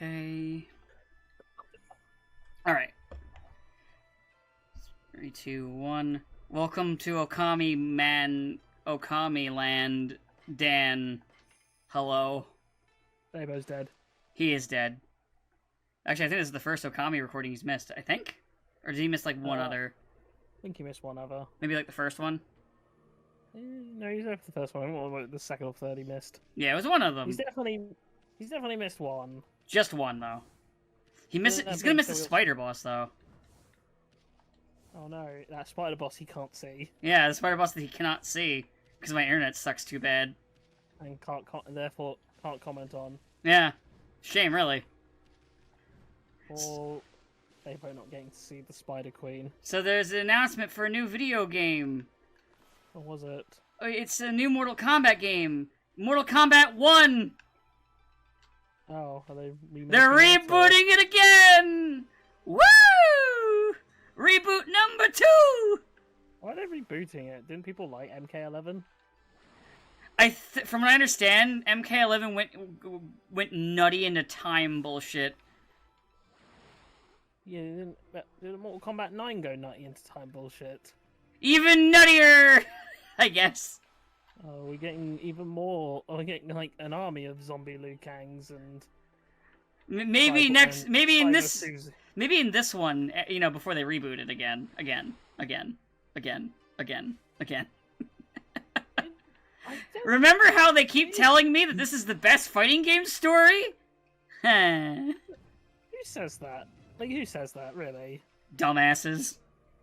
Okay. Alright. 3, 2, 1. Welcome to Okami Land, Dan. Hello. Dabo's dead. He is dead. Actually, I think this is the first Okami recording he's missed, I think? Or did he miss, like, one other? I think he missed one other. Maybe, like, the first one? No, he's there for the first one. Or the second or third he missed. Yeah, it was one of them. He's definitely missed one. Just one, though. He's gonna miss the spider boss, though. Oh no, that spider boss he can't see. Yeah, the spider boss that he cannot see. Because my internet sucks too bad. And therefore can't comment on. Yeah. Shame, really. Or Dabo not getting to see the Spider Queen. So there's an announcement for a new video game. What was it? It's a new Mortal Kombat game. Mortal Kombat 1! Oh, are they remaking They're rebooting it again! Woo! Reboot number 2! Why are they rebooting it? Didn't people like MK11? From what I understand, MK11 went nutty into time bullshit. Yeah, didn't Mortal Kombat 9 go nutty into time bullshit? Even nuttier! I guess. Oh, we're getting even more. We're getting like an army of zombie Liu Kangs and maybe in this one, you know, before they reboot it again. Remember how they keep telling me that this is the best fighting game story? Who says that? Like, who says that, really? Dumbasses.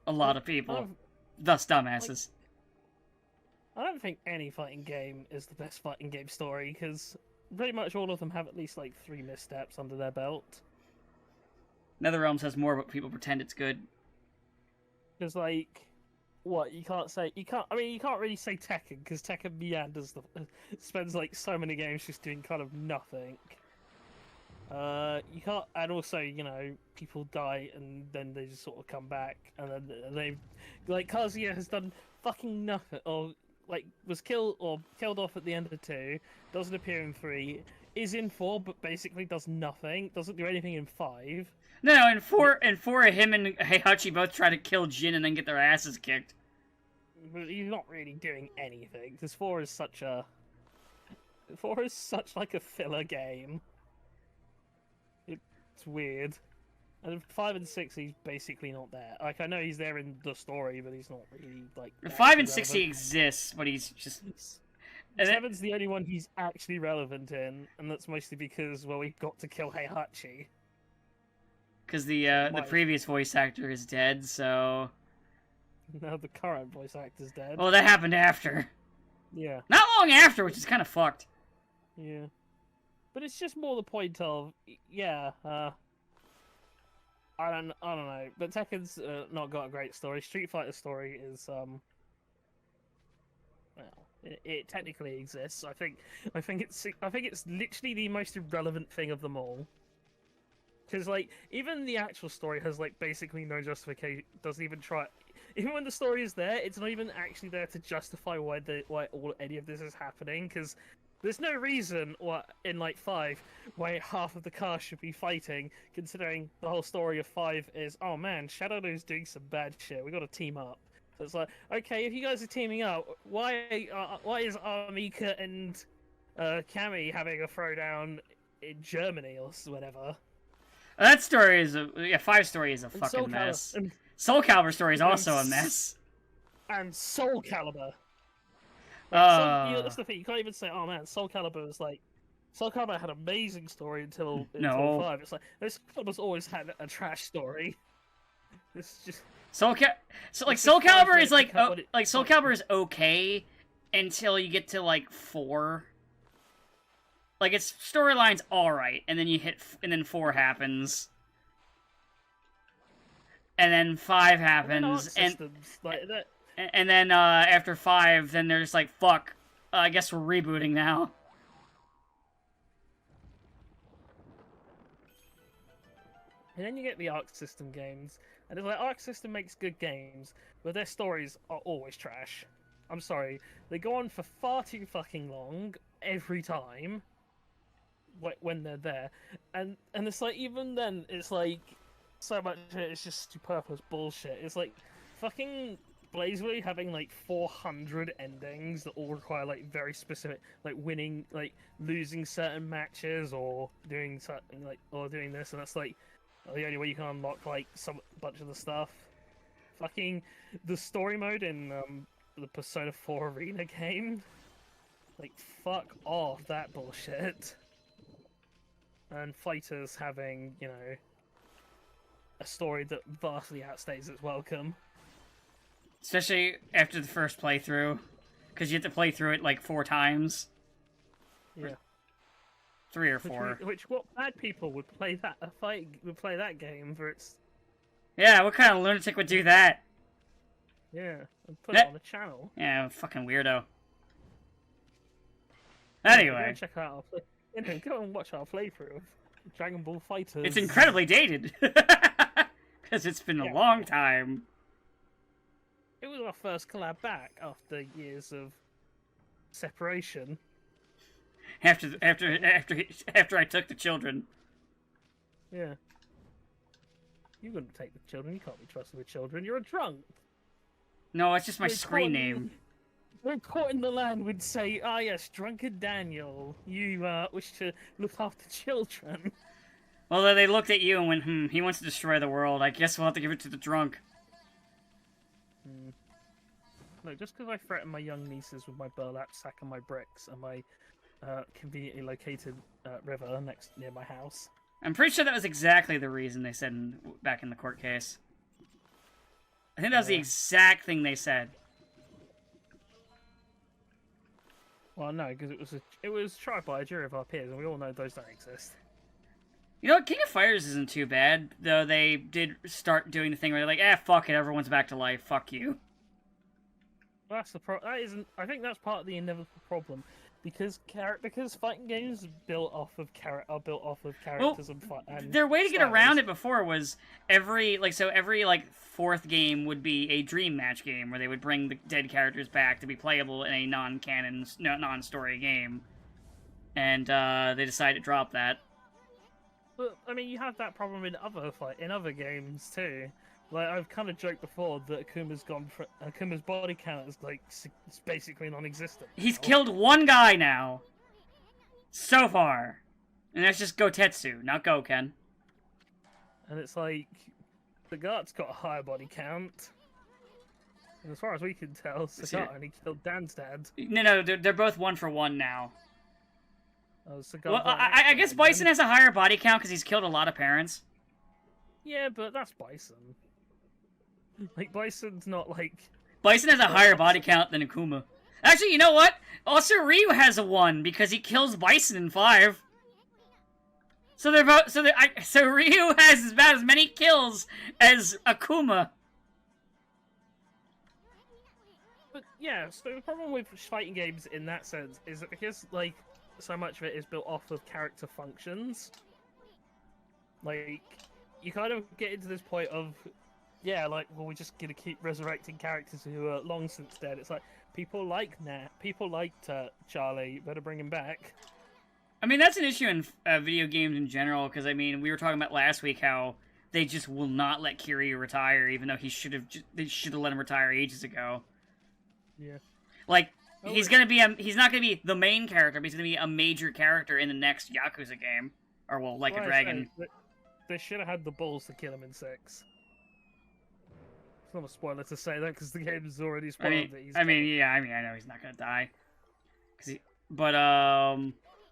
A lot of people. Thus dumbasses. I don't think any fighting game is the best fighting game story, because pretty much all of them have at least, like, 3 missteps under their belt. NetherRealms has more, but people pretend it's good. Because, like, what, you can't really say Tekken, because Tekken meanders, spends, like, so many games just doing kind of nothing. You can't, and also, you know, people die and then they just sort of come back, and then they, like, Kazuya has done fucking nothing, or, like, was killed off at the end of 2, doesn't appear in 3, is in 4, but basically does nothing, doesn't do anything in 5. No, in 4, him and Heihachi both try to kill Jin and then get their asses kicked. But he's not really doing anything, because 4 is such like a filler game. It's weird. And 5 and 6, he's basically not there. Like, I know he's there in the story, but he's not really, like... 5 and 6 he exists, but he's just... 7's the only one he's actually relevant in, and that's mostly because, well, we got to kill Heihachi. Because the previous voice actor is dead, so... No, the current voice actor's dead. Well, that happened after. Yeah. Not long after, which is kind of fucked. Yeah. But it's just more the point of, yeah, I don't know. But Tekken's not got a great story. Street Fighter's story is, well, it technically exists. I think it's literally the most irrelevant thing of them all. Because, like, even the actual story has, like, basically no justification. Doesn't even try. Even when the story is there, it's not even actually there to justify why any of this is happening. Because there's no reason in, like, 5 why half of the cast should be fighting, considering the whole story of 5 is, oh man, Shadowloo's doing some bad shit. We got to team up. So it's like, okay, if you guys are teaming up, why is Armika and Cammy having a throwdown in Germany or whatever? That story is 5 story is a fucking mess. Soul Calibur story is also a mess. And Soul Calibur. That's the thing. You can't even say, "Oh man, Soul Calibur was like." Soul Calibur had an amazing story until 5. It's like Soul Calibur's always had a trash story. It's just Soul Calibur is like Soul Calibur is okay until you get to like 4. Like, its storyline's alright, and then 4 happens. And then 5 happens, and then after 5, then they're just like, fuck, I guess we're rebooting now. And then you get the Arc System games, and it's like, Arc System makes good games, but their stories are always trash. I'm sorry, they go on for far too fucking long, every time. when they're there, and it's like even then it's like so much of it is just superfluous bullshit. It's like fucking BlazBlue having like 400 endings that all require like very specific, like winning, like losing certain matches or doing certain doing this, and that's like the only way you can unlock like some bunch of the stuff. Fucking the story mode in the Persona 4 Arena game, like fuck off that bullshit. And fighters having, you know, a story that vastly outstays its welcome. Especially after the first playthrough, because you have to play through it like 4 times. Yeah. 3 or 4. Which what bad people would play that would play that game for its. Yeah, what kind of lunatic would do that? Yeah, and put it on the channel. Yeah, fucking weirdo. Anyway, go check out go and watch our playthrough of Dragon Ball FighterZ. It's incredibly dated because it's been a long time. It was our first collab back after years of separation. After I took the children. Yeah. You wouldn't take the children. You can't be trusted with children. You're a drunk. No, it's just my screen name. The court in the land would say, "Ah, yes, drunken Daniel. You wish to look after children." Well, then they looked at you and went, he wants to destroy the world. I guess we'll have to give it to the drunk. Look, just because I threaten my young nieces with my burlap sack and my bricks and my conveniently located river near my house. I'm pretty sure that was exactly the reason they said back in the court case. I think that was the exact thing they said. Well, no, because it was tried by a jury of our peers, and we all know those don't exist. You know what? King of Fighters isn't too bad, though they did start doing the thing where they're like, fuck it, everyone's back to life, fuck you. Well, that's the that isn't. I think that's part of the inevitable problem, because fighting games are built off of characters and their way to get styles. around it before was every 4th game would be a dream match game where they would bring the dead characters back to be playable in a non-canon, non-story game, and they decided to drop that. But I mean, you have that problem in other games too. Like, I've kind of joked before that Akuma's body count is like it's basically non-existent. He's killed 1 guy now, so far, and that's just Gotetsu, not Goken. And it's like the Sagat's got a higher body count, and as far as we can tell, Sagat only killed Dan's dad. No, they're both 1 for 1 now. Well, I guess Bison has a higher body count because he's killed a lot of parents. Yeah, but that's Bison. Like, Bison's not like... Bison has a higher body count than Akuma. Actually, you know what? Also, Ryu has a 1 because he kills Bison in 5. So they're both. So Ryu has about as many kills as Akuma. But yeah, so the problem with fighting games in that sense is that because like so much of it is built off of character functions, like you kind of get into this point of we're just gonna keep resurrecting characters who are long since dead. It's like people like Charlie, better bring him back. I mean, that's an issue in video games in general, because, I mean, we were talking about last week how they just will not let Kiryu retire, even though they should have let him retire ages ago. Yeah. Like, he's not gonna be the main character, but he's gonna be a major character in the next Yakuza game. Or, well, Like a Dragon. They should have had the balls to kill him in 6. It's not a spoiler to say that, because the game is already spoiled. I know he's not gonna die. But,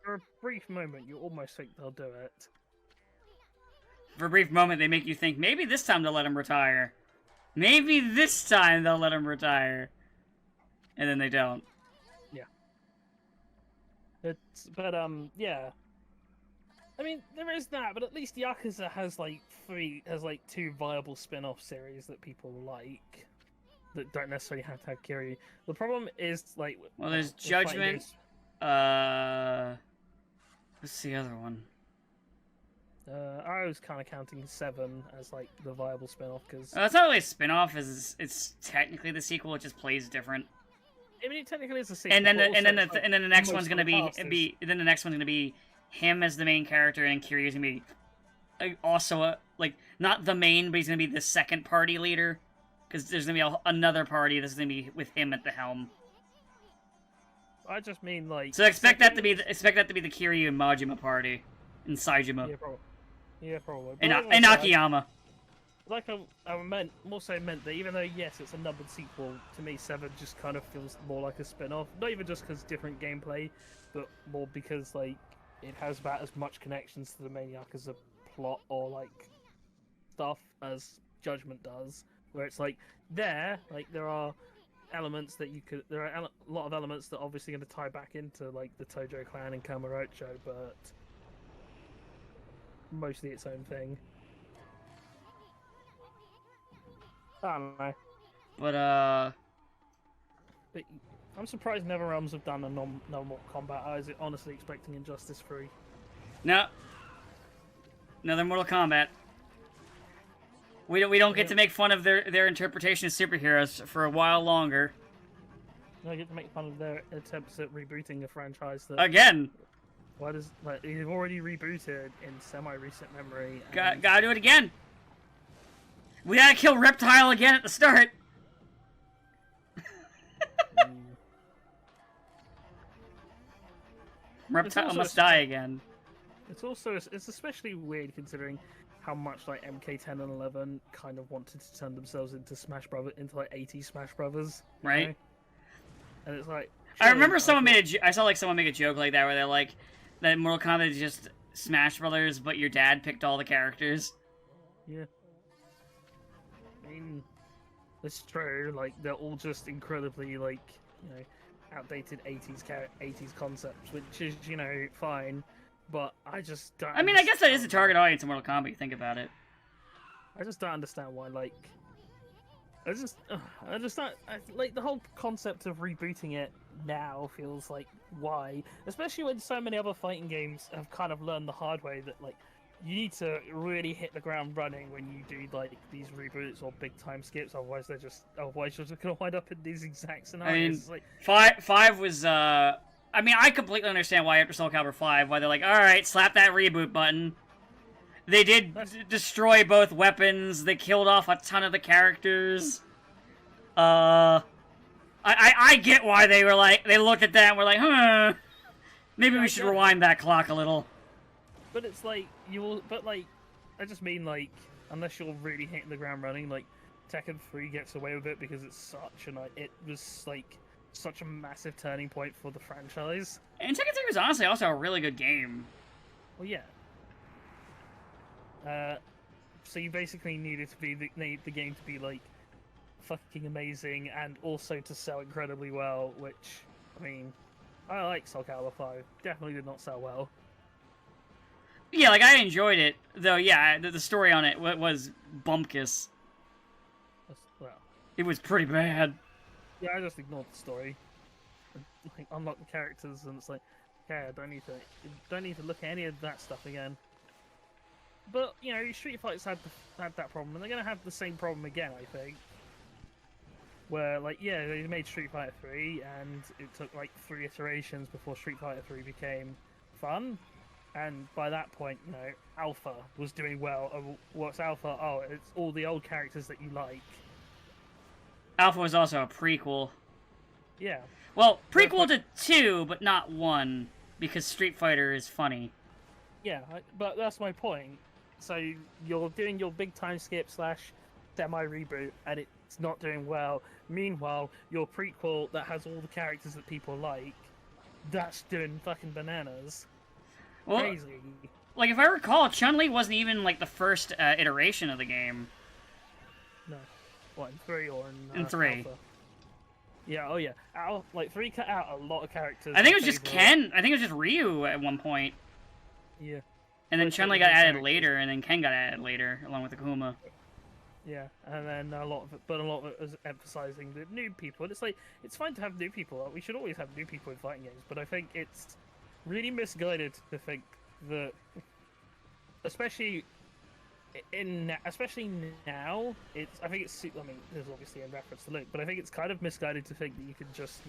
for a brief moment, you almost think they'll do it. For a brief moment, they make you think, maybe this time they'll let him retire. Maybe this time they'll let him retire. And then they don't. Yeah. Yeah. I mean, there is that, but at least Yakuza has, 2 viable spin-off series that people like. That don't necessarily have to have Kiryu. The problem is, well, there's Judgment, what's the other one? I was kind of counting 7 as the viable spin-off because it's not really a spin-off, it's technically the sequel. It just plays different. I mean, it technically is a sequel. And then the next one's gonna be him as the main character, and Kiryu's gonna be also like not the main, but he's gonna be the second party leader, because there's gonna be another party that's gonna be with him at the helm. I just mean like. So expect that to be the Kiryu and Majima party, and Saejima. Yeah, probably. Yeah, probably. And Akiyama. Like I meant, more so meant that even though yes, it's a numbered sequel, to me 7 just kind of feels more like a spin-off. Not even just because different gameplay, but more because like it has about as much connections to the main Yakuza plot or like stuff as Judgment does. Where it's like there are elements that you could. There are a lot of elements that are obviously going to tie back into like the Tojo clan and Kamurocho, but mostly its own thing. I don't know. But I'm surprised NetherRealms have done a normal combat. I was honestly expecting Injustice 3. No. Another Mortal Kombat. We don't get to make fun of their interpretation of superheroes for a while longer. I get to make fun of their attempts at rebooting a franchise that again. Why does you've already rebooted in semi-recent memory? Gotta do it again. We gotta kill Reptile again at the start. Reptile must die again. It's especially weird considering how much like MK10 and 11 kind of wanted to turn themselves into like 80s Smash Brothers, right? Know? And it's like I remember someone I saw like someone make a joke like that where they're like that Mortal Kombat is just Smash Brothers, but your dad picked all the characters. Yeah. I mean, it's true. Like they're all just incredibly like outdated 80s concepts, which is fine. But I just don't. I mean, I guess that is the target audience in Mortal Kombat. You think about it. I just don't understand why. Like, I just don't like the whole concept of rebooting it now. Feels like why, especially when so many other fighting games have kind of learned the hard way that like you need to really hit the ground running when you do like these reboots or big time skips. Otherwise, you're just gonna wind up in these exact scenarios. I mean, five was. I mean, I completely understand why after Soul Calibur 5, why they're like, all right, slap that reboot button. They did destroy both weapons. They killed off a ton of the characters. I get why they were like, they looked at that and were like, maybe we should rewind that clock a little. But it's like I just mean like, unless you're really hitting the ground running, like Tekken 3 gets away with it because it's it was like such a massive turning point for the franchise. And Tekken 3 was honestly also a really good game. Well, yeah. So you basically needed the game to be like fucking amazing and also to sell incredibly well, which I mean, I like Soul Calibur 5. Definitely did not sell well. Yeah, like I enjoyed it, though. Yeah, the story on it was bumpkiss. Well, it was pretty bad. Yeah, I just ignored the story. Like, unlock the characters, and it's like, okay, I don't need to look at any of that stuff again. But Street Fighter's had that problem, and they're gonna have the same problem again, I think. Where like, yeah, they made Street Fighter 3, and it took like 3 iterations before Street Fighter 3 became fun. And by that point, Alpha was doing well. What's Alpha? Oh, it's all the old characters that you like. Alpha was also a prequel. Yeah. Well, prequel to 2, but not 1, because Street Fighter is funny. Yeah, but that's my point. So you're doing your big time skip / semi-reboot, and it's not doing well. Meanwhile, your prequel that has all the characters that people like, that's doing fucking bananas. Well, crazy. Like, if I recall, Chun-Li wasn't even, like, the first iteration of the game. No. What, in 3 or in 3. Alpha? Yeah, oh yeah. 3 cut out a lot of characters. I think it was just Ken. I think it was just Ryu at one point. Yeah. And then Chun-Li got added later, and then Ken got added later, along with Akuma. Yeah, and then a lot of it was emphasizing the new people. And it's like, it's fine to have new people. We should always have new people in fighting games, but I think it's really misguided to think that, especially now, I think it's, I mean, there's obviously a reference to Luke, but I think it's kind of misguided to think that you can just,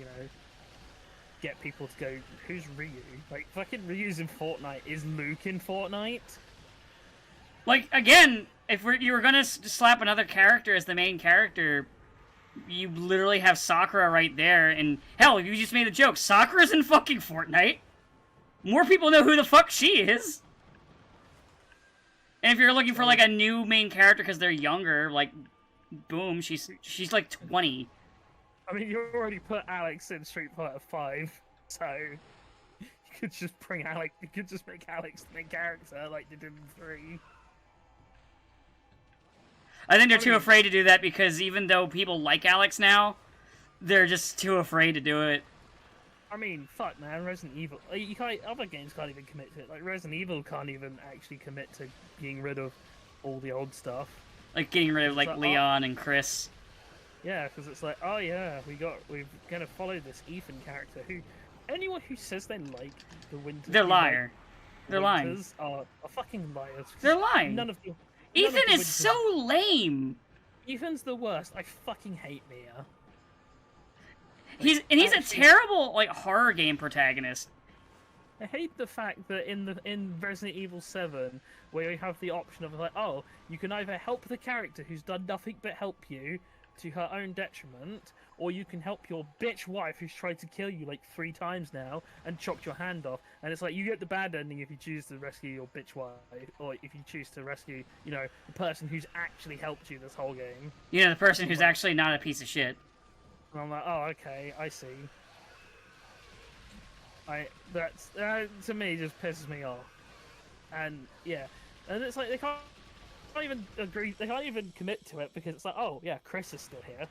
get people to go, who's Ryu? Like, fucking Ryu's in Fortnite. Is Luke in Fortnite? Like, again, if you were gonna slap another character as the main character, you literally have Sakura right there, and hell, you just made the joke. Sakura's in fucking Fortnite. More people know who the fuck she is. And if you're looking for like a new main character because they're younger, like, boom, she's like 20. I mean, you already put Alex in Street Fighter 5, so you could just bring Alex. You could just make Alex the main character like they did in 3. I think they're too afraid to do that because even though people like Alex now, they're just too afraid to do it. I mean, fuck, man, Resident Evil. You can't, other games can't even commit to it. Like, Resident Evil can't even actually commit to getting rid of all the old stuff. Like, getting rid of, like, Leon and Chris. Yeah, because it's like, oh yeah, we're gonna follow this Ethan character who... Anyone who says they like the Winters... They're liar. They're lying. Are fucking liars. They're lying. None of the... Ethan is so lame! Ethan's the worst. I fucking hate Mia. He's a terrible, like, horror game protagonist. I hate the fact that in Resident Evil 7, where you have the option of like, oh, you can either help the character who's done nothing but help you to her own detriment, or you can help your bitch wife who's tried to kill you like 3 times now and chopped your hand off. And it's like, you get the bad ending if you choose to rescue your bitch wife, or if you choose to rescue, you know, the person who's actually helped you this whole game. You know, the person who's actually not a piece of shit. And I'm like, oh, okay, I see. That's to me just pisses me off. And yeah, and it's like they can't even agree, they can't even commit to it because it's like, oh yeah, Chris is still here.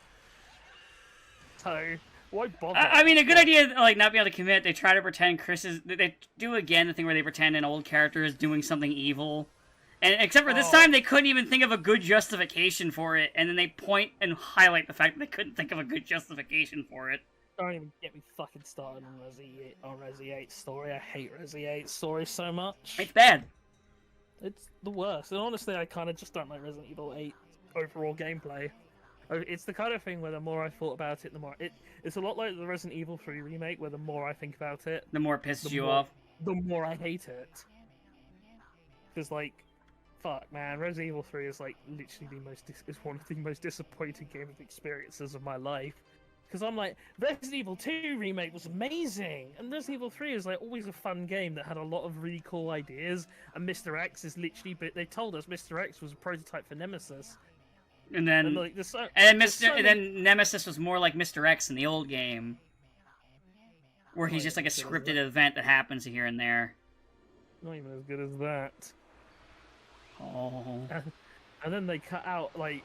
So why bother? I mean, a good idea, like, not being able to commit. They try to pretend Chris is. They do again the thing where they pretend an old character is doing something evil. And except for this time, they couldn't even think of a good justification for it, and then they point and highlight the fact that they couldn't think of a good justification for it. Don't even get me fucking started on Resi 8 story. I hate Resi 8 story so much. It's bad. It's the worst. And honestly, I kind of just don't like Resident Evil 8 overall gameplay. It's the kind of thing where the more I thought about it, the more... It's a lot like the Resident Evil 3 remake, where the more I think about it... The more it pisses you off. The more I hate it. Because, like... Fuck, man, Resident Evil 3 is like literally is one of the most disappointing gaming experiences of my life. Because I'm like, Resident Evil 2 remake was amazing, and Resident Evil 3 is like always a fun game that had a lot of really cool ideas. And Mr. X is literally, but they told us Mr. X was a prototype for Nemesis. And then, then Nemesis was more like Mr. X in the old game, where he's just like a scripted event that happens here and there. Not even as good as that. Oh. And then they cut out like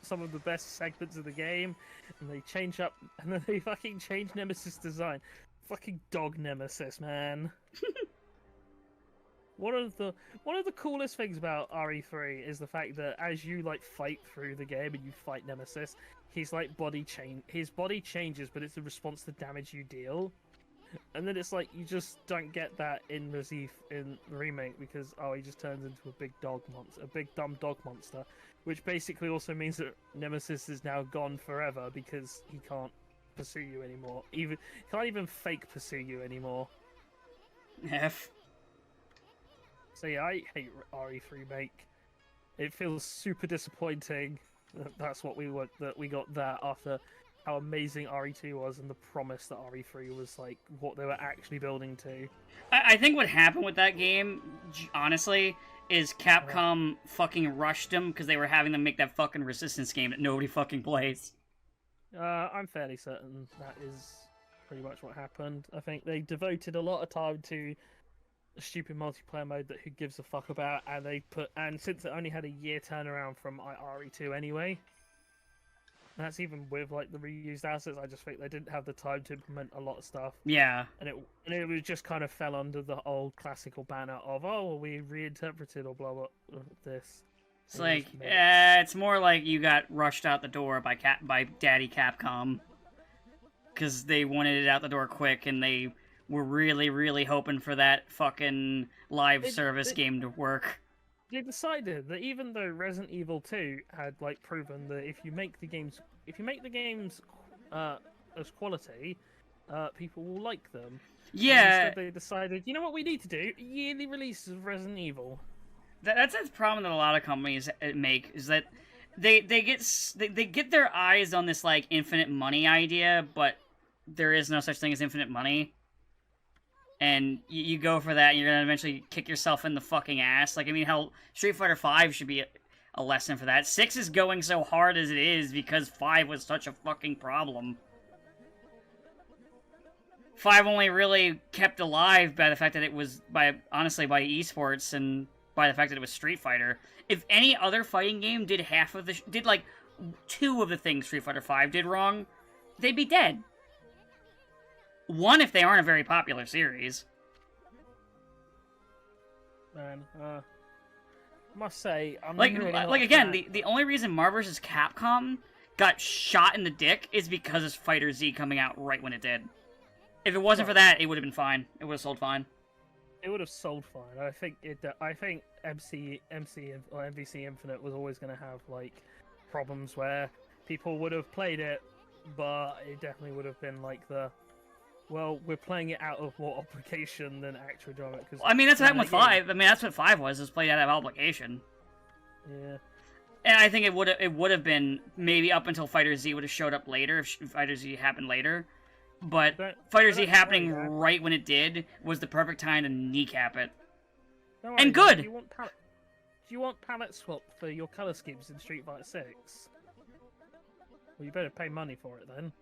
some of the best segments of the game, and they change up, and then they fucking change Nemesis design. Fucking dog Nemesis, man. One of the coolest things about RE3 is the fact that as you like fight through the game and you fight Nemesis, his body changes, but it's a response to damage you deal. And then it's like, you just don't get that in the remake because, he just turns into a big dog monster, a big dumb dog monster, which basically also means that Nemesis is now gone forever because he can't pursue you anymore. He can't even fake pursue you anymore. F. So yeah, I hate RE3 remake. It feels super disappointing. That's what we want, that we got that after how amazing RE2 was and the promise that RE3 was like what they were actually building to. I think what happened with that game, honestly, is Capcom fucking rushed them because they were having them make that fucking Resistance game that nobody fucking plays. I'm fairly certain that is pretty much what happened. I think they devoted a lot of time to a stupid multiplayer mode that who gives a fuck about, and since it only had a year turnaround from RE2 anyway. That's even with like the reused assets. I just think they didn't have the time to implement a lot of stuff. Yeah, and it was just kind of fell under the old classical banner of we reinterpreted or blah blah this. It's like it's more like you got rushed out the door by Daddy Capcom because they wanted it out the door quick, and they were really hoping for that fucking live service game to work. They decided that even though Resident Evil 2 had like proven that if you make the games as quality people will like them. Yeah. Instead, they decided, you know what we need to do? A yearly release of Resident Evil. That's the problem that a lot of companies make, is that they get their eyes on this like infinite money idea, but there is no such thing as infinite money. And you go for that, and you're gonna eventually kick yourself in the fucking ass. Like, I mean, hell, Street Fighter V should be a lesson for that. 6 is going so hard as it is because 5 was such a fucking problem. 5 only really kept alive by the fact that it was, honestly, by esports and by the fact that it was Street Fighter. If any other fighting game did half of did like 2 of the things Street Fighter V did wrong, they'd be dead. 1 if they aren't a very popular series. Man, must say, I'm like really not like a again, fan. the only reason Marvel vs. Capcom got shot in the dick is because of Fighter Z coming out right when it did. If it wasn't for that, it would have been fine. It would have sold fine. It would have sold fine. I think MC or MVC Infinite was always going to have like problems where people would have played it, but it definitely would have been like well, we're playing it out of more obligation than actual drama. Cause I mean, that's what happened with 5. I mean, that's what 5 was played out of obligation. Yeah. And I think it would have been maybe up until Fighter Z would have showed up later if Fighter Z happened later. But Fighter Z happening right when it did was the perfect time to kneecap it. No, and good! Do you want palette swap for your color schemes in Street Fighter 6? Well, you better pay money for it then.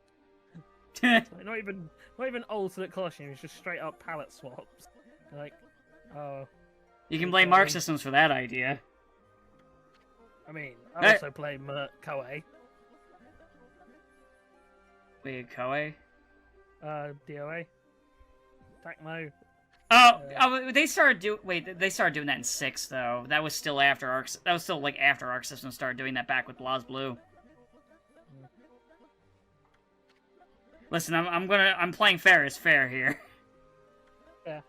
Like, not even alternate costumes, just straight up palette swaps. Like, oh. You can blame Mark Systems for that idea. I mean, I also play Koei. Wait, Koei? DOA. Tacmo. Oh, they started doing that in 6 though. That was still after Arc. That was still like after Arc Systems started doing that back with BlazBlue. Listen, I'm playing fair as fair here. Yeah,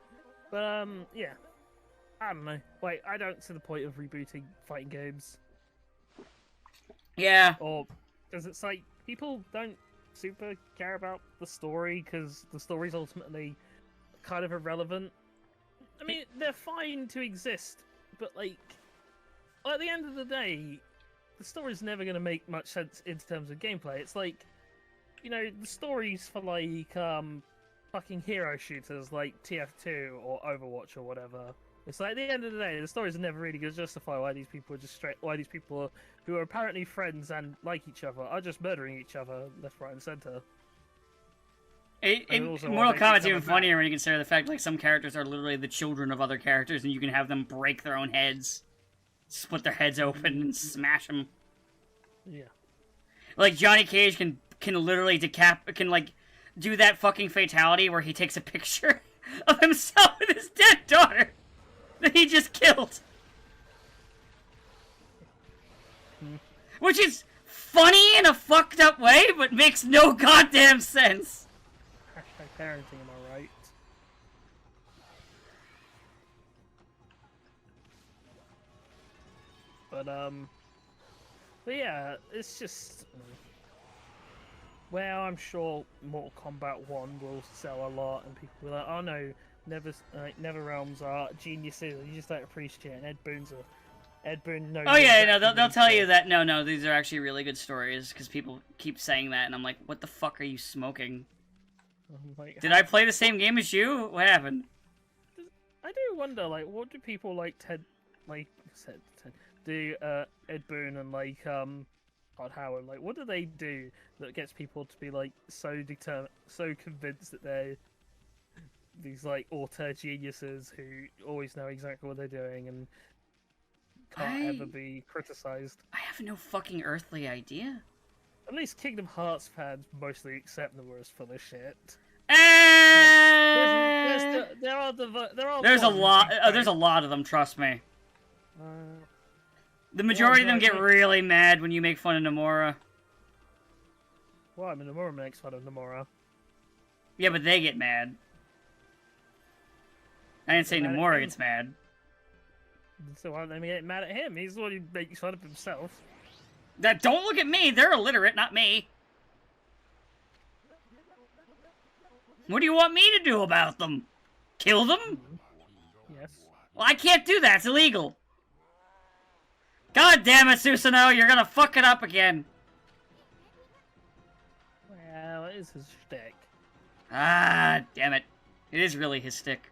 but yeah, I don't know. Like, I don't see the point of rebooting fighting games. Yeah. Or because it's like people don't super care about the story because the story's ultimately kind of irrelevant. I mean, they're fine to exist, but like at the end of the day, the story's never going to make much sense in terms of gameplay. It's like, you know, the stories for like fucking hero shooters like TF2 or Overwatch or whatever. It's like at the end of the day, the stories are never really going to justify why these people who are apparently friends and like each other are just murdering each other left, right, and center. Mortal Kombat's even funnier when you consider the fact like some characters are literally the children of other characters, and you can have them break their own heads, split their heads open, and smash them. Yeah. Like Johnny Cage can literally do that fucking fatality where he takes a picture of himself with his dead daughter that he just killed. Which is funny in a fucked up way, but makes no goddamn sense. Hashtag parenting, am I right? But yeah, it's just... Well, I'm sure Mortal Kombat 1 will sell a lot, and people will be like, oh no, NetherRealms are geniuses, you just don't appreciate it, and Ed Boon knows... Oh yeah, no, they'll tell you that, no, these are actually really good stories, because people keep saying that, and I'm like, what the fuck are you smoking? Like, did I play the same game as you? What happened? I do wonder, like, what do people like Ed Boon and like Todd Howard, like, what do they do that gets people to be like so convinced that they're these like auteur geniuses who always know exactly what they're doing and can't ever be criticized? I have no fucking earthly idea. At least Kingdom Hearts fans mostly accept them as full of shit. There's a lot of them, trust me. The majority of them get really mad when you make fun of Nomura. Well, I mean, Nomura makes fun of Nomura. Yeah, but they get mad. I didn't say Nomura gets mad. So why don't they get mad at him? He's the one who makes fun of himself. Don't look at me! They're illiterate, not me! What do you want me to do about them? Kill them? Yes. Well, I can't do that. It's illegal. God damn it, Susanoo, you're gonna fuck it up again. Well, it is his shtick. Ah, damn it. It is really his stick.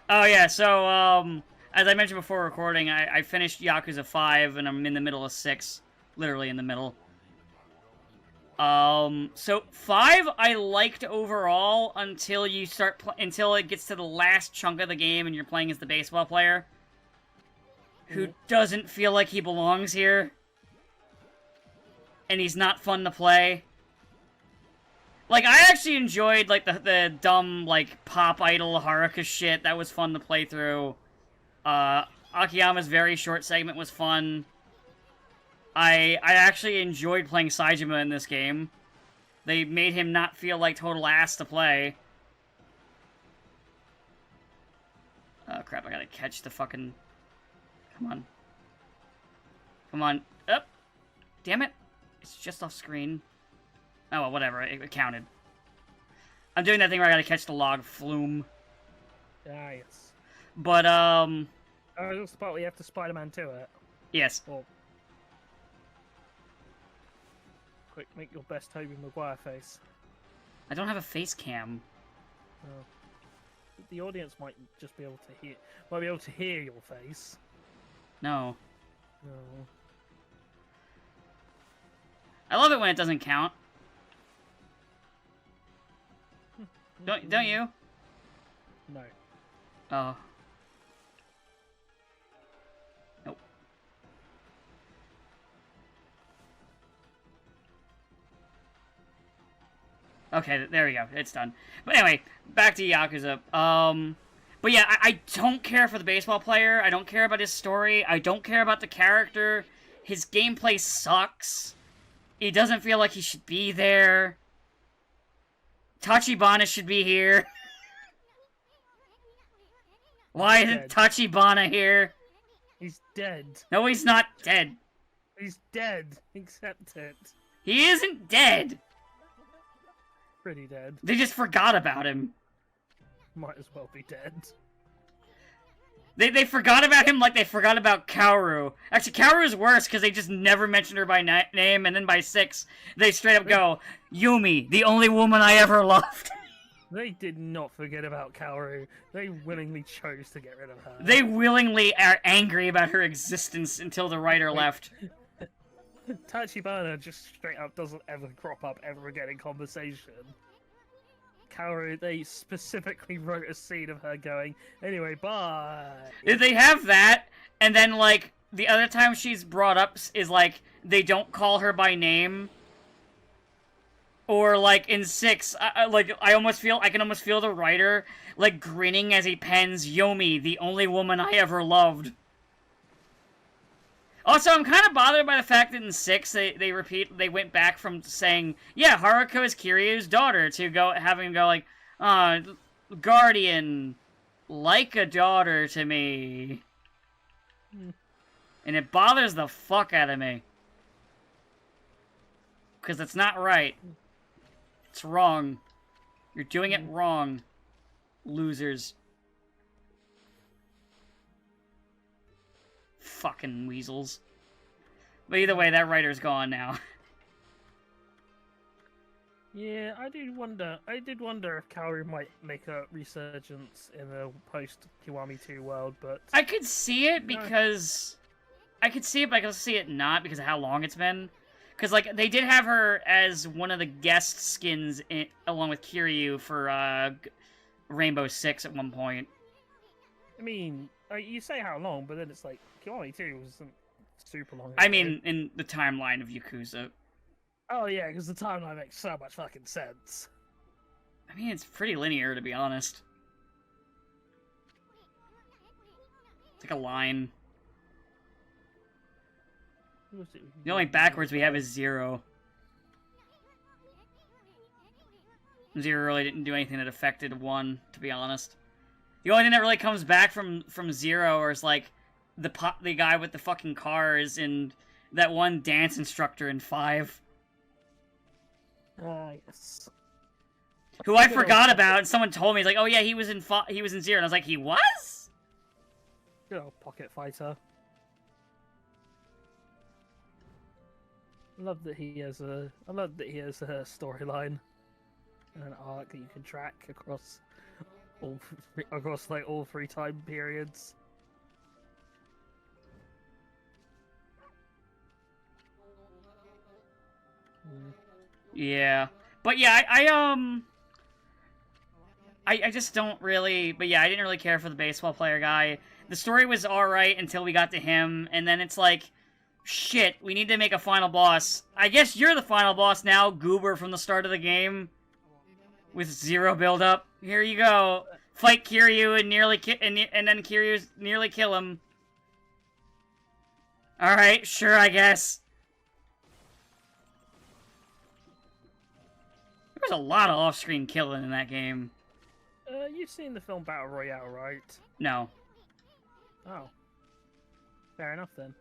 Oh, yeah, so, as I mentioned before recording, I finished Yakuza 5, and I'm in the middle of 6. Literally in the middle. So 5 I liked overall until you start until it gets to the last chunk of the game and you're playing as the baseball player who doesn't feel like he belongs here. And he's not fun to play. Like, I actually enjoyed, like, the dumb, like, pop idol Haruka shit. That was fun to play through. Akiyama's very short segment was fun. I actually enjoyed playing Saejima in this game. They made him not feel like total ass to play. Oh, crap, I gotta catch the fucking... Come on. Come on. Up! Damn it. It's just off screen. Oh, well, whatever. It counted. I'm doing that thing where I gotta catch the log flume. Ah, yes. But, Oh, that's the part where you have to Spider-Man to it. Yes. Or... Quick, make your best Tobey Maguire face. I don't have a face cam. Oh. The audience might just be able to hear your face. No. No. I love it when it doesn't count. Don't you? No. Oh. Nope. Okay, there we go. It's done. But anyway, back to Yakuza. But yeah, I don't care for the baseball player. I don't care about his story. I don't care about the character. His gameplay sucks. He doesn't feel like he should be there. Tachibana should be here. Why isn't Tachibana here? He's dead. No, he's not dead. He's dead. Accept it. He isn't dead. Pretty dead. They just forgot about him. Might as well be dead. They forgot about him like they forgot about Kaoru. Actually, Kaoru's worse because they just never mentioned her by name, and then by 6, they straight up go, Yumi, the only woman I ever loved. They did not forget about Kaoru. They willingly chose to get rid of her. They willingly are angry about her existence until the writer left. Tachibana just straight up doesn't ever crop up ever again in conversation. Kaoru, they specifically wrote a scene of her going, anyway, bye. If they have that, and then, like, the other time she's brought up is, like, they don't call her by name. Or, like, in 6, I can almost feel the writer, like, grinning as he pens Yomi, the only woman I ever loved. Also, I'm kind of bothered by the fact that in 6, they went back from saying, yeah, Haruko is Kiryu's daughter, to having him go like, guardian, like a daughter to me. And it bothers the fuck out of me. Because it's not right. It's wrong. You're doing it wrong. Losers. Fucking weasels. But either way, that writer's gone now. Yeah, I did wonder if Kaoru might make a resurgence in the post-Kiwami 2 world, but... I could see it because... I could see it, but I could see it not because of how long it's been. Because, like, they did have her as one of the guest skins along with Kiryu for Rainbow Six at one point. I mean, you say how long, but then it's like, Kiwami 2 wasn't super long ago. I mean, in the timeline of Yakuza. Oh yeah, because the timeline makes so much fucking sense. I mean, it's pretty linear, to be honest. It's like a line. The only backwards we have is 0. 0 really didn't do anything that affected 1, to be honest. The only thing that really comes back from 0 is, like, the guy with the fucking cars and that one dance instructor in 5. Ah, yes. who I forgot about, and someone told me, he's like, oh yeah, he was in Zero, and I was like, he was? Good old Pocket Fighter. I love that he has a storyline and an arc that you can track across all three time periods. Yeah, but yeah, I just don't really. But yeah, I didn't really care for the baseball player guy. The story was alright until we got to him, and then it's like, shit, we need to make a final boss. I guess you're the final boss now, Goober from the start of the game. With 0 build-up. Here you go. Fight Kiryu and and then Kiryu's nearly kill him. Alright, sure, I guess. There was a lot of off-screen killing in that game. You've seen the film Battle Royale, right? No. Oh. Fair enough, then.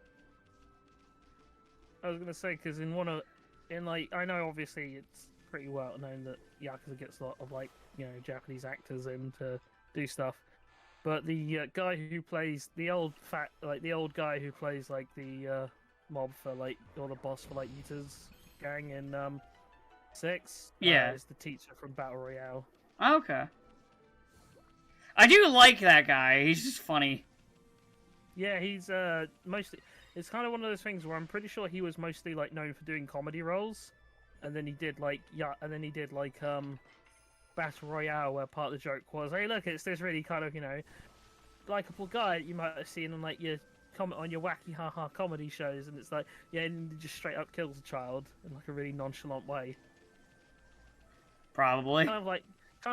I was gonna say, because I know obviously it's pretty well known that Yakuza gets a lot of, like, you know, Japanese actors in to do stuff. But the guy who plays the old guy who plays, like, the mob for, like, or the boss for, like, Yuta's gang in 6 yeah, is the teacher from Battle Royale. Okay. I do like that guy. He's just funny. Yeah, he's mostly. It's kind of one of those things where I'm pretty sure he was mostly, like, known for doing comedy roles, and then he did Battle Royale, where part of the joke was, hey, look, it's this really kind of, you know, likable guy you might have seen on, like, your comment on your wacky haha comedy shows, and it's like, yeah, and he just straight up kills a child in, like, a really nonchalant way. Probably. Kind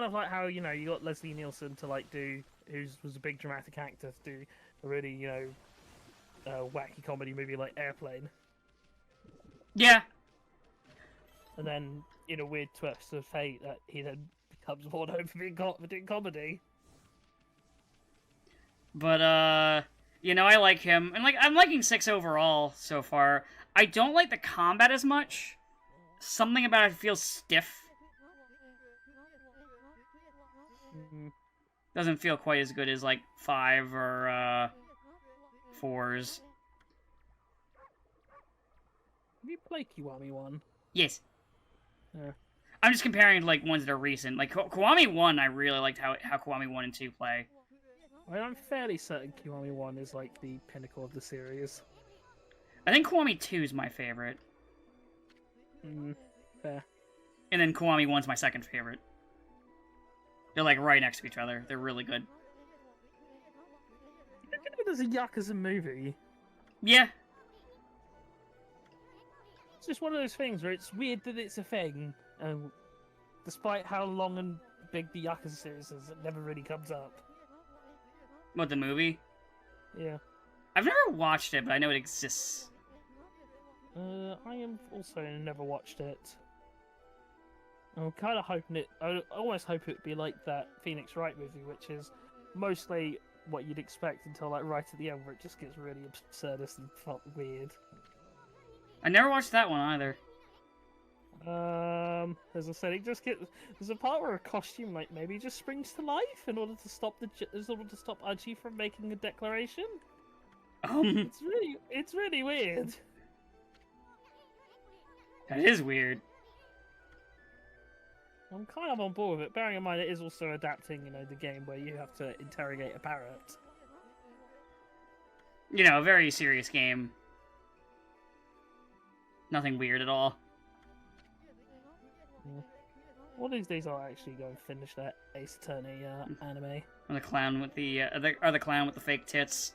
of like how, you know, you got Leslie Nielsen to, like, was a big dramatic actor, to do a really, you know, wacky comedy movie like Airplane. Yeah. And then, in a weird twist of fate, that he then becomes more known for doing comedy. But, you know, I like him. And, like, I'm liking 6 overall so far. I don't like the combat as much. Something about it feels stiff. Doesn't feel quite as good as, like, 5 or, 4's. Have you played Kiwami 1? Yes. Yeah. I'm just comparing, like, ones that are recent. Like, Kiwami 1, I really liked how Kiwami 1 and 2 play. I'm fairly certain Kiwami 1 is, like, the pinnacle of the series. I think Kiwami 2 is my favorite. Fair. And then Kiwami 1's my second favorite. They're, like, right next to each other. They're really good. There's a Yakuza movie. Yeah. It's just one of those things where it's weird that it's a thing, and despite how long and big the Yakuza series is, it never really comes up. What, the movie? Yeah. I've never watched it, but I know it exists. I am also never watched it. I'm kind of hoping I almost hope it'd be like that Phoenix Wright movie, which is mostly what you'd expect until, like, right at the end, where it just gets really absurdist and weird. I never watched that one either. As I said, there's a part where a costume, like, maybe just springs to life in order to stop Archie from making a declaration. It's really weird. That is weird. I'm kind of on board with it, bearing in mind it is also adapting, you know, the game where you have to interrogate a parrot. You know, a very serious game. Nothing weird at all. Yeah. One of these days I'll actually go and finish that Ace Attorney anime. Or the clown with the clown with the fake tits.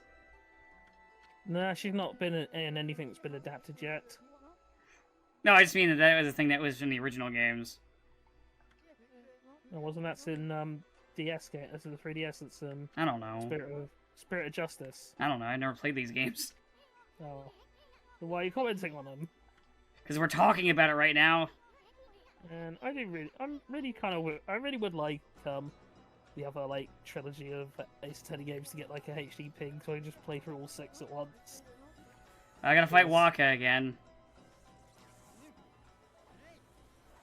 Nah, she's not been in anything that's been adapted yet. No, I just mean that was a thing that was in the original games. No, wasn't that in DS game? That's in the 3DS. It's I don't know. Spirit of Justice. I don't know. I never played these games. Oh, so why are you commenting on them? Because we're talking about it right now. And I really would like the other, like, trilogy of Ace Attorney games to get, like, a HD ping, so I can just play through all 6 at once. I gotta fight Waka again.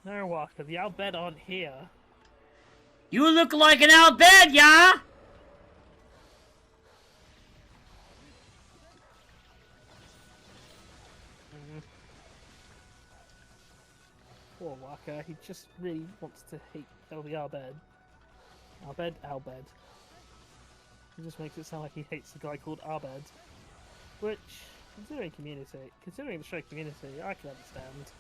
No, Waka, the Albed aren't here. You look like an Al Bed, yeah? Poor Waka, he just really wants to hate the Albed. Albed. He just makes it sound like he hates the guy called Albed. Which, considering the show community, I can understand.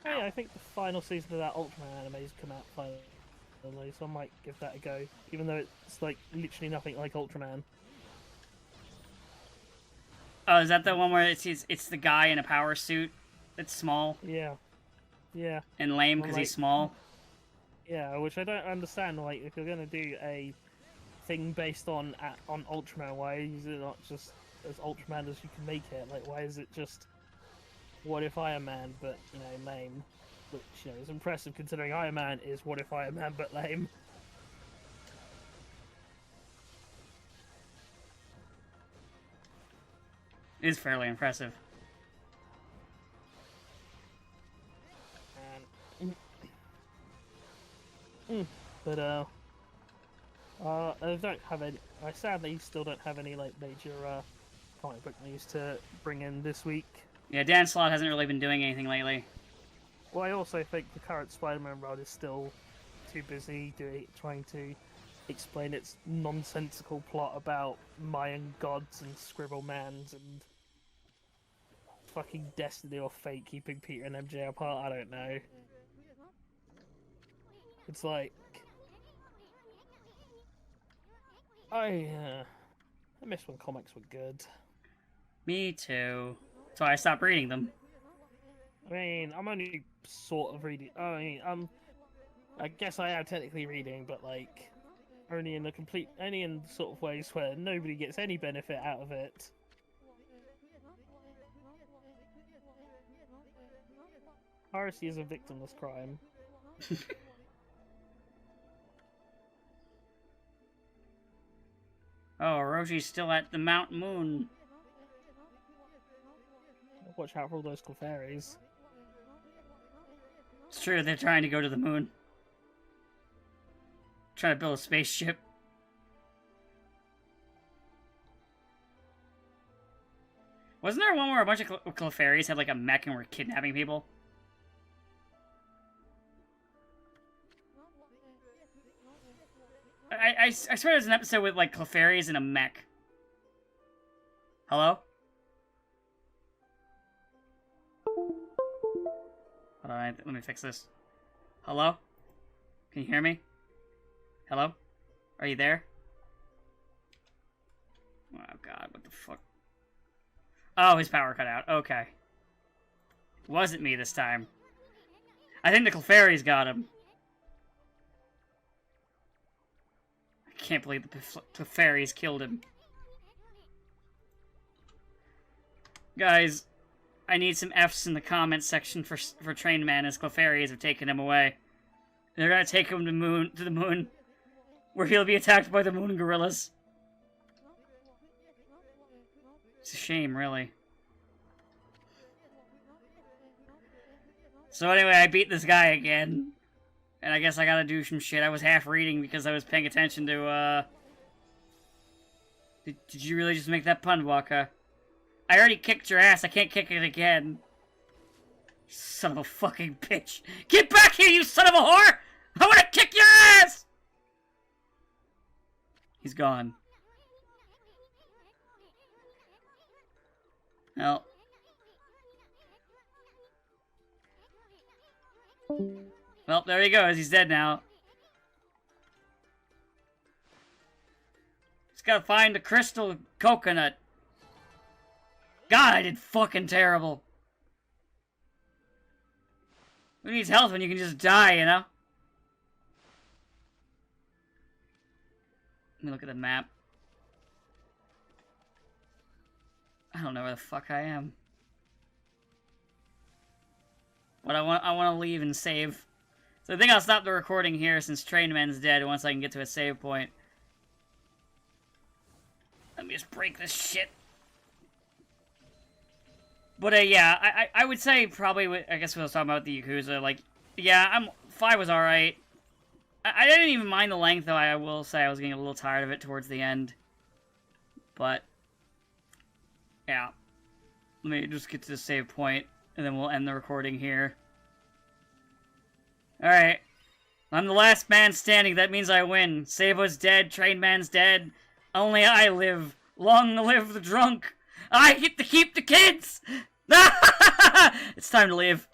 Hey, I think the final season of that Ultraman anime's come out finally, so I might give that a go, even though it's like literally nothing like Ultraman. Oh, is that the one where it's the guy in a power suit that's small? Yeah. Yeah. And lame because he's small? Yeah, which I don't understand. Like, if you're gonna do a thing based on Ultraman, why is it not just as Ultraman as you can make it? Like, why is it just What If Iron Man, but, you know, lame? Which, you know, is impressive considering Iron Man is What If Iron Man, but lame. It is fairly impressive. But I don't have any. I sadly still don't have any like major comic book news to bring in this week. Yeah, Dan Slott hasn't really been doing anything lately. Well, I also think the current Spider-Man run is still too busy trying to explain its nonsensical plot about Mayan gods and scribble mans and fucking destiny or fate keeping Peter and MJ apart. I don't know. It's like I miss when comics were good. Me too. So I stopped reading them. I mean, I'm only sort of reading. I mean, I guess I am technically reading, but like only in sort of ways where nobody gets any benefit out of it. Piracy is a victimless crime. Oh, Roshi's still at the Mount Moon. Watch out for all those Clefairies. It's true, they're trying to go to the moon. Trying to build a spaceship. Wasn't there one where a bunch of Clefairies had like a mech and were kidnapping people? I swear there's an episode with like Clefairies and a mech. Hello? Hold on, let me fix this. Hello? Can you hear me? Hello? Are you there? Oh god, what the fuck? Oh, his power cut out. Okay. Wasn't me this time. I think the Clefairies got him. I can't believe the Clefairies killed him. Guys, I need some F's in the comments section for Train Man as Clefairies have taken him away. They're gonna take him to the moon, where he'll be attacked by the moon gorillas. It's a shame, really. So anyway, I beat this guy again. And I guess I gotta do some shit. I was half reading because I was paying attention to, Did you really just make that pun, Waka? I already kicked your ass. I can't kick it again. Son of a fucking bitch. Get back here, you son of a whore! I wanna kick your ass! He's gone. Well. Well, there he goes. He's dead now. Just gotta find the crystal coconut. God, I did fucking terrible. Who needs health when you can just die, you know? Let me look at the map. I don't know where the fuck I am. But I want to leave and save. So I think I'll stop the recording here since Trainman's dead once I can get to a save point. Let me just break this shit. But yeah, I would say probably, I guess we was talking about the Yakuza, like, yeah, 5 was alright. I didn't even mind the length, though. I will say I was getting a little tired of it towards the end. But, yeah. Let me just get to the save point, and then we'll end the recording here. Alright. I'm the last man standing. That means I win. Sabo's dead. Train Man's dead. Only I live. Long live the drunk. I get to keep the kids! It's time to leave.